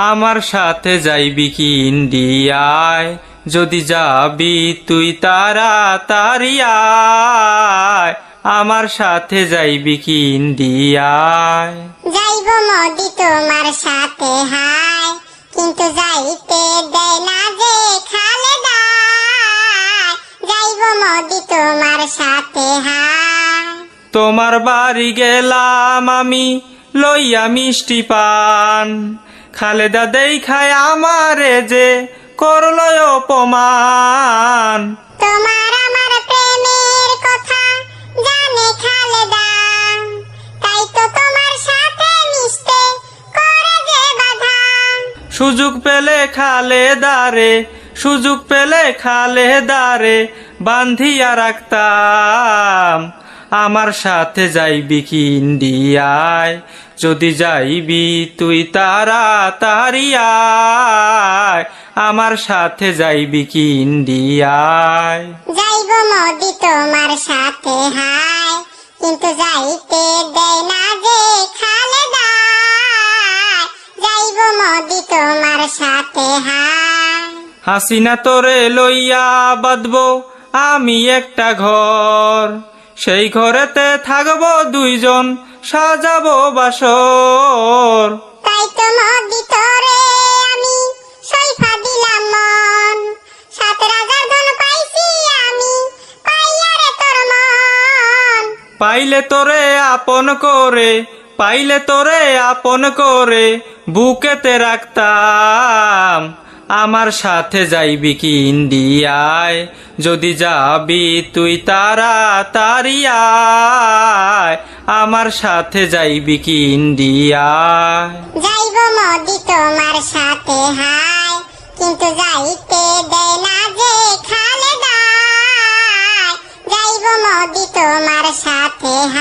আমার সাথে যাইবি কি ইন্ডিয়ায়, যদি যাবি তুই তাড়াতাড়ি আয়। আমার সাথে যাইবি কি ইন্ডিয়ায়? যাইব মোদি তোমার সাথে হায়, কিন্তু যাইতে দেয় না যে খালেদা। যাইব মোদি তোমার সাথে হায়। তোমার বাড়ি গেলাম আমি লইয়া মিষ্টি পান, খালেদা দেখায় আমারে যে করল অপমান। তোমার আমার প্রেমের কথা জানে খালেদা, তাই তো তোমার সাথে মিশতে করে যে বাধা। সুযোগ পেলে খালেদারে, সুযোগ পেলে খালেদারে বান্ধিয়া রাখতাম। আমার সাথে যাইবি কি ইন্ডিয়ায়, যদি যাইবি তুই তাড়াতাড়ি আয়। আমার সাথে যাইবি কি ইন্ডিয়ায়? যাইব মোদি তোমার সাথে হায়, কিন্তু যাইতে দেয় না যে খালেদা। যাইব মোদি তোমার সাথে হায়। হাসিনা তোরে লইয়া বাঁধবো আমি একটা ঘর, সেই ঘরেতে থাকবো দুইজন, সাজাবো বাসর। তাই তো মোদি তোরে আমি সইফা দিলাম মন, ৭,০০০ ধন পাইছি আমি পাইয়া রে তোর মন। পাইলে তোরে আপন করে, পাইলে তোরে আপন করে বুকেতে রাখতাম। আমার সাথে যাইবি কি ইন্ডিয়ায়, যদি যাবি তুই তাড়াতাড়ি আয়। আমার সাথে যাইবি কি ইন্ডিয়ায়? যাইব মোদি তোমার সাথে হায়, কিন্তু যাইতে দেয় না যে খালেদা। যাইব মোদি তোমার সাথে হায়।